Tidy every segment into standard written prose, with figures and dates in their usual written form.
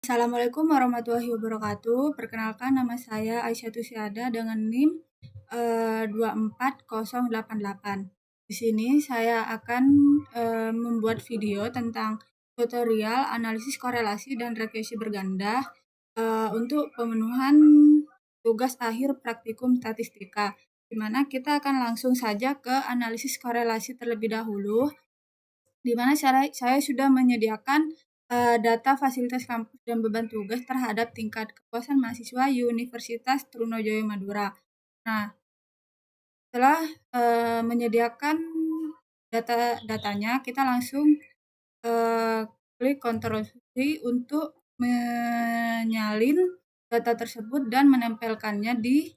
Assalamualaikum warahmatullahi wabarakatuh. Perkenalkan nama saya Aisyah Tusiada dengan NIM 24088. Di sini saya akan membuat video tentang tutorial analisis korelasi dan regresi berganda untuk pemenuhan tugas akhir praktikum statistika, di mana kita akan langsung saja ke analisis korelasi terlebih dahulu, di mana saya sudah menyediakan data fasilitas kampus dan beban tugas terhadap tingkat kepuasan mahasiswa Universitas Trunojoyo Madura. Nah, setelah menyediakan datanya, kita langsung klik Ctrl C untuk menyalin data tersebut dan menempelkannya di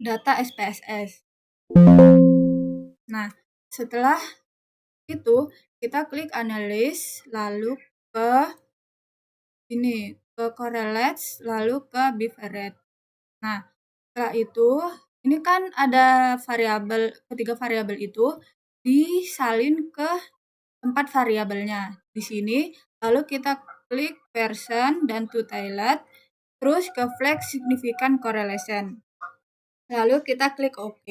data SPSS. Nah, setelah itu kita klik analysis, lalu ke correlates, lalu ke bivariate. Nah, setelah itu ini kan ada ketiga variabel itu disalin ke tempat variabelnya di sini, lalu kita klik version dan two-tailed, terus ke flag significant correlation, lalu kita klik OK.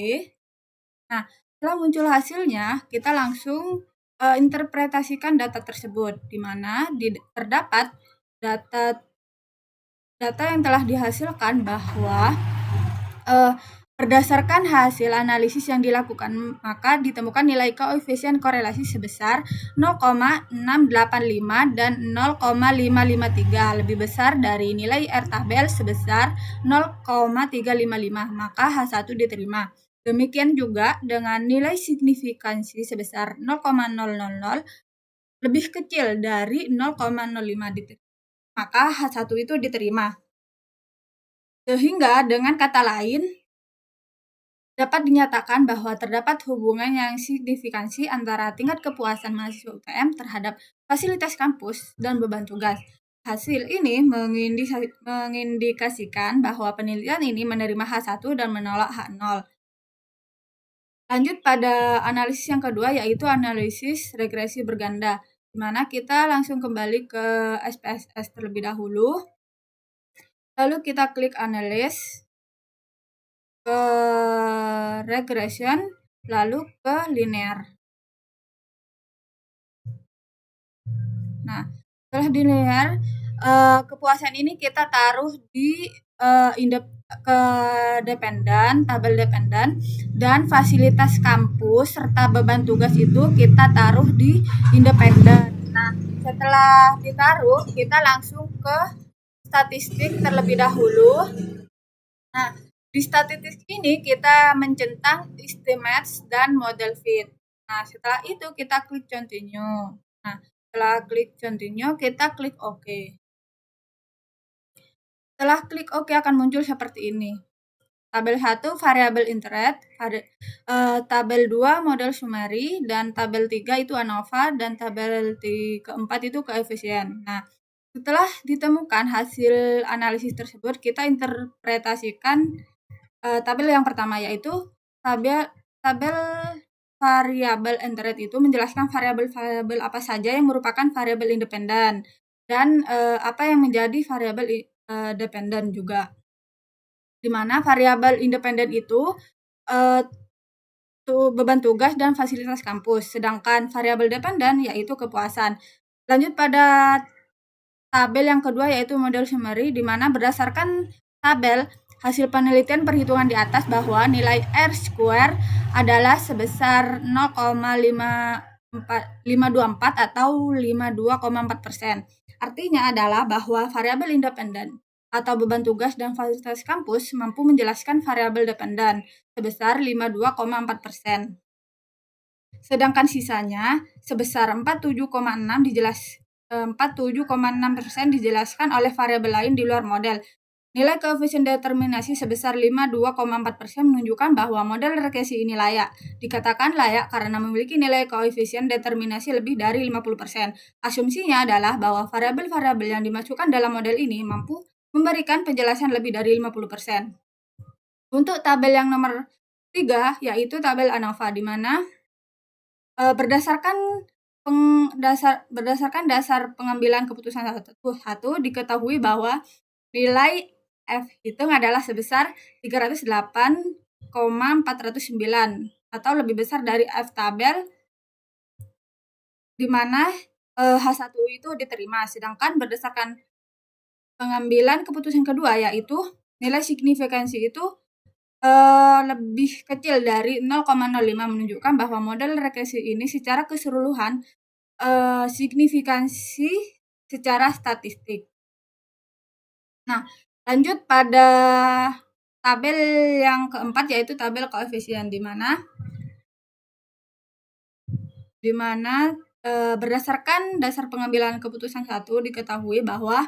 Nah, setelah muncul hasilnya, kita langsung interpretasikan data tersebut, di mana terdapat data yang telah dihasilkan bahwa berdasarkan hasil analisis yang dilakukan, maka ditemukan nilai koefisien korelasi sebesar 0,685 dan 0,553, lebih besar dari nilai R tabel sebesar 0,355, maka H1 diterima. Demikian juga dengan nilai signifikansi sebesar 0,000 lebih kecil dari 0,05 diterima, maka H1 itu diterima. Sehingga dengan kata lain, dapat dinyatakan bahwa terdapat hubungan yang signifikansi antara tingkat kepuasan mahasiswa UTM terhadap fasilitas kampus dan beban tugas. Hasil ini mengindikasikan bahwa penelitian ini menerima H1 dan menolak H0. Lanjut pada analisis yang kedua, yaitu analisis regresi berganda, di mana kita langsung kembali ke SPSS terlebih dahulu. Lalu kita klik analysis, ke regression, lalu ke linear. Nah, setelah di linear, kepuasan ini kita taruh di tabel dependen, dan fasilitas kampus serta beban tugas itu kita taruh di independen. Nah, setelah ditaruh, kita langsung ke statistik terlebih dahulu. Nah, di statistik ini kita mencentang estimates dan model fit. Nah, setelah itu kita klik continue. Nah, setelah klik continue, kita klik OK. Setelah klik OK akan muncul seperti ini. Tabel 1 variabel interest, tabel 2 model summary, dan tabel 3 itu ANOVA, dan tabel keempat itu koefisien. Nah, setelah ditemukan hasil analisis tersebut, kita interpretasikan tabel yang pertama, yaitu tabel variabel interest itu menjelaskan variabel-variabel apa saja yang merupakan variabel independen dan apa yang menjadi variabel dependen juga, di mana variabel independen itu beban tugas dan fasilitas kampus, sedangkan variabel dependen yaitu kepuasan. Lanjut pada tabel yang kedua, yaitu model summary, di mana berdasarkan tabel hasil penelitian perhitungan di atas bahwa nilai R square adalah sebesar 0,524 atau 52,4%. Artinya adalah bahwa variabel independen atau beban tugas dan fasilitas kampus mampu menjelaskan variabel dependen sebesar 52,4%. Sedangkan sisanya sebesar 47,6% dijelaskan oleh variabel lain di luar model. Nilai koefisien determinasi sebesar 52,4% menunjukkan bahwa model regresi ini layak. Dikatakan layak karena memiliki nilai koefisien determinasi lebih dari 50%. Asumsinya adalah bahwa variabel-variabel yang dimasukkan dalam model ini mampu memberikan penjelasan lebih dari 50%. Untuk tabel yang nomor 3, yaitu tabel ANOVA, di mana berdasarkan berdasarkan dasar pengambilan keputusan satu diketahui bahwa nilai F hitung adalah sebesar 308,409 atau lebih besar dari F tabel di mana H1 itu diterima, sedangkan berdasarkan pengambilan keputusan kedua yaitu nilai signifikansi itu lebih kecil dari 0,05 menunjukkan bahwa model regresi ini secara keseluruhan signifikansi secara statistik. Nah, lanjut pada tabel yang keempat yaitu tabel koefisien di mana berdasarkan dasar pengambilan keputusan satu diketahui bahwa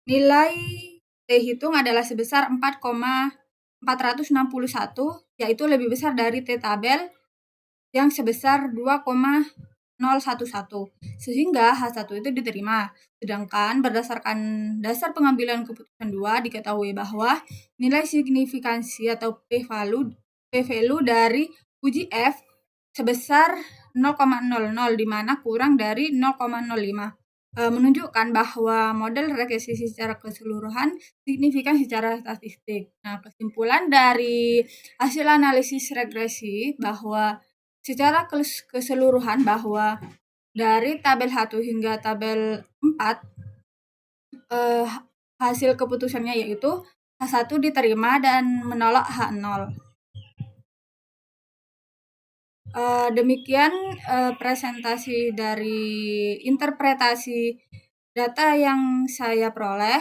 nilai T hitung adalah sebesar 4,461 yaitu lebih besar dari T tabel yang sebesar 2,011 sehingga H1 itu diterima. Sedangkan berdasarkan dasar pengambilan keputusan 2 diketahui bahwa nilai signifikansi atau p-value dari uji F sebesar 0,00 di mana kurang dari 0,05 menunjukkan bahwa model regresi secara keseluruhan signifikan secara statistik. Nah, kesimpulan dari hasil analisis regresi bahwa secara keseluruhan bahwa dari tabel 1 hingga tabel 4 hasil keputusannya yaitu H1 diterima dan menolak H0. Demikian presentasi dari interpretasi data yang saya peroleh.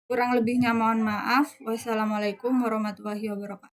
Kurang lebihnya mohon maaf. Wassalamualaikum warahmatullahi wabarakatuh.